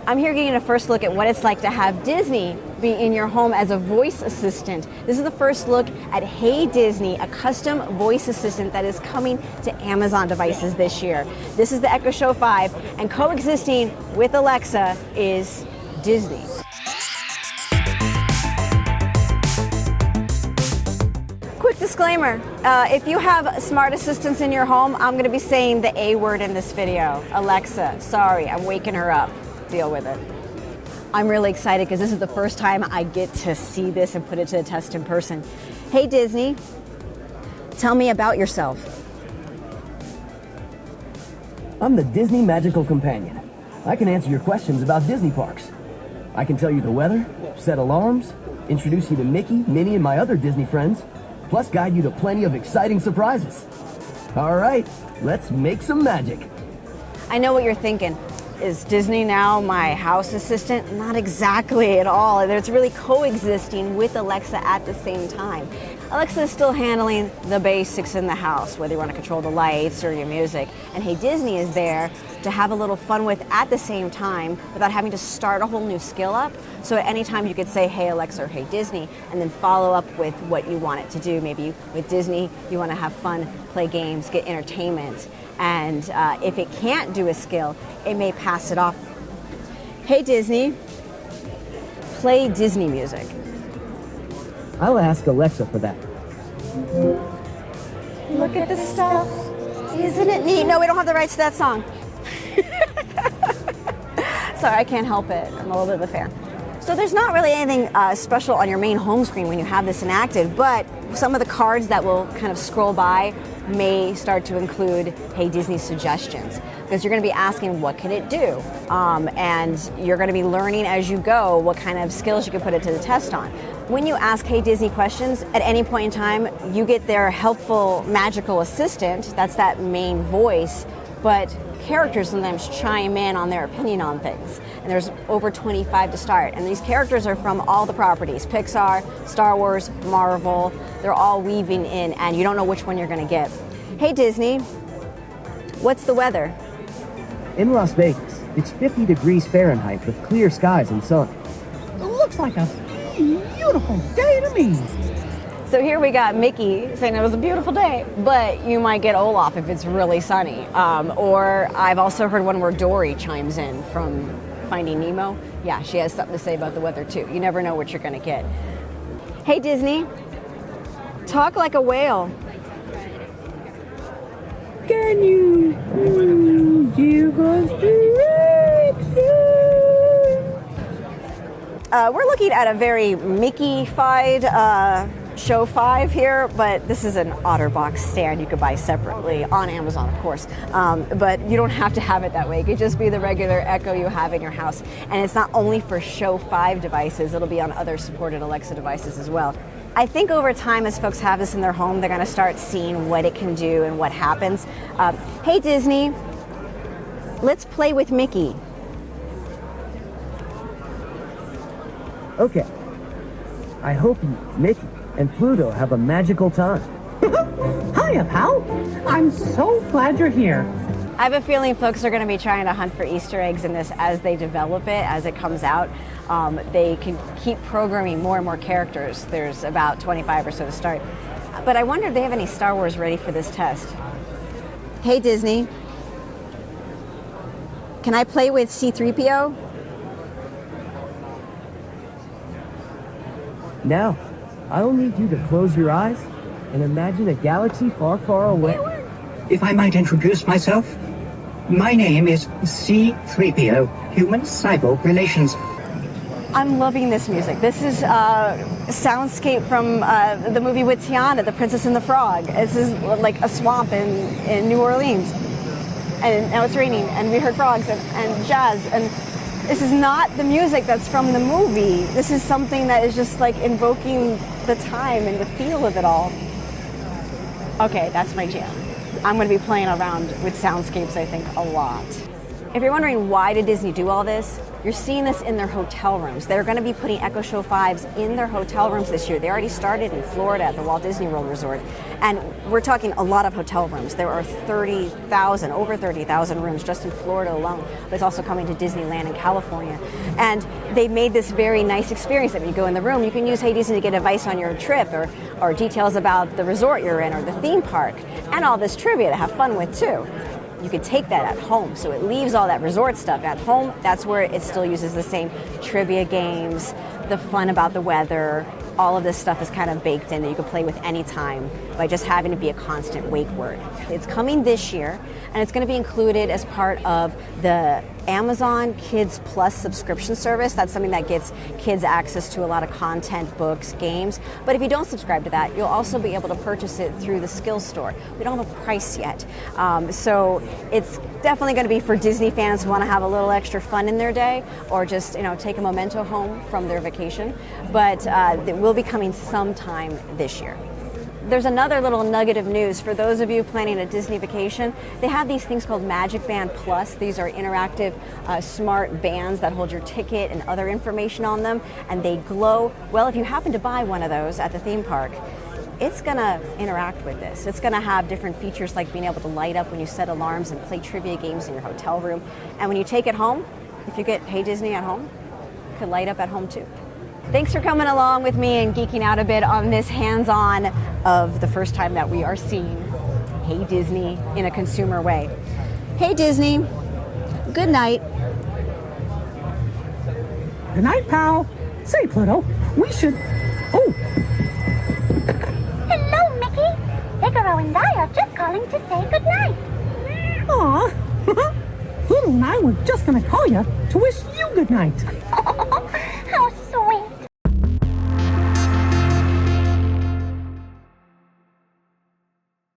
I'm here getting a first look at what it's like to have Disney be in your home as a voice assistant. This is the first look at Hey Disney, a custom voice assistant that is coming to Amazon devices this year. This is the Echo Show 5, and coexisting with Alexa is Disney. Quick disclaimer, if you have smart assistants in your home, I'm going to be saying the A word in this video. Alexa, sorry, I'm waking her up. Deal with it. I'm really excited because this is the first time I get to see this and put it to the test in person. Hey Disney, tell me about yourself. I'm the Disney Magical Companion. I can answer your questions about Disney parks. I can tell you the weather, set alarms, introduce you to Mickey, Minnie, and my other Disney friends, plus guide you to plenty of exciting surprises. All right, let's make some magic. I know what you're thinking. Is Disney now my house assistant? Not exactly at all. It's really coexisting with Alexa at the same time. Alexa is still handling the basics in the house, whether you want to control the lights or your music. And Hey Disney is there to have a little fun with at the same time without having to start a whole new skill up. So at any time you could say, Hey Alexa or Hey Disney, and then follow up with what you want it to do. Maybe with Disney, you want to have fun, play games, get entertainment. And if it can't do a skill, it may pass it off. Hey Disney, play Disney music. I'll ask Alexa for that. Look at the stuff. Isn't it neat? No, we don't have the rights to that song. Sorry, I can't help it. I'm a little bit of a fan. So there's not really anything special on your main home screen when you have this enacted, but some of the cards that will kind of scroll by may start to include Hey Disney suggestions, because you're going to be asking what can it do, and you're going to be learning as you go what kind of skills you can put it to the test on. When you ask Hey Disney questions, at any point in time, you get their helpful magical assistant, that's that main voice, but characters sometimes chime in on their opinion on things. And there's over 25 to start. And these characters are from all the properties, Pixar, Star Wars, Marvel. They're all weaving in, and you don't know which one you're going to get. Hey Disney, what's the weather? In Las Vegas, it's 50 degrees Fahrenheit with clear skies and sun. It looks like a beautiful day to me. So here we got Mickey saying it was a beautiful day, but you might get Olaf if it's really sunny. Or I've also heard one where Dory chimes in from Finding Nemo. Yeah, she has something to say about the weather too. You never know what you're going to get. Hey Disney, talk like a whale. Can you give us directions? We're looking at a very Mickey-fied Show 5 here, but this is an OtterBox stand you could buy separately on Amazon, of course. But you don't have to have it that way. It could just be the regular Echo you have in your house. And it's not only for Show 5 devices, it'll be on other supported Alexa devices as well. I think over time, as folks have this in their home, they're going to start seeing what it can do and what happens. Hey Disney, let's play with Mickey. Okay. I hope you, Mickey, and Pluto have a magical time. Hiya, pal. I'm so glad you're here. I have a feeling folks are going to be trying to hunt for Easter eggs in this as they develop it, as it comes out. They can keep programming more and more characters. There's about 25 or so to start. But I wonder if they have any Star Wars ready for this test. Hey Disney, can I play with C-3PO? Now, I'll need you to close your eyes and imagine a galaxy far, far away. If I might introduce myself, my name is C-3PO, Human-Cyborg Relations. I'm loving this music. This is soundscape from the movie with Tiana, The Princess and the Frog. This is like a swamp in New Orleans. And now it's raining, and we heard frogs and jazz. And this is not the music that's from the movie. This is something that is just like invoking the time and the feel of it all. Okay, that's my jam. I'm going to be playing around with soundscapes, I think, a lot. If you're wondering why did Disney do all this, you're seeing this in their hotel rooms. They're going to be putting Echo Show 5s in their hotel rooms this year. They already started in Florida at the Walt Disney World Resort. And we're talking a lot of hotel rooms. There are over 30,000 rooms just in Florida alone. But it's also coming to Disneyland in California. And they made this very nice experience that when you go in the room, you can use Hey Disney to get advice on your trip or details about the resort you're in or the theme park and all this trivia to have fun with too. You can take that at home, so it leaves all that resort stuff at home. That's where it still uses the same trivia games, the fun about the weather. All of this stuff is kind of baked in that you can play with any time by just having to be a constant wake word. It's coming this year, and it's going to be included as part of the Amazon Kids Plus subscription service. That's something that gets kids access to a lot of content, books, games. But if you don't subscribe to that, you'll also be able to purchase it through the Skills Store. We don't have a price yet. So it's definitely going to be for Disney fans who want to have a little extra fun in their day or just take a memento home from their vacation. But it will be coming sometime this year. There's another little nugget of news for those of you planning a Disney vacation. They have these things called Magic Band Plus. These are interactive, smart bands that hold your ticket and other information on them, and they glow. Well, if you happen to buy one of those at the theme park, it's going to interact with this. It's going to have different features like being able to light up when you set alarms and play trivia games in your hotel room. And when you take it home, if you get Hey Disney at home, it could light up at home too. Thanks for coming along with me and geeking out a bit on this hands-on of the first time that we are seeing Hey Disney in a consumer way. Hey Disney, good night. Good night, pal. Say, Pluto, we should... Oh, Hello, Mickey. Figaro and I are just calling to say goodnight. aw. Pluto and I were just going to call you to wish you good night.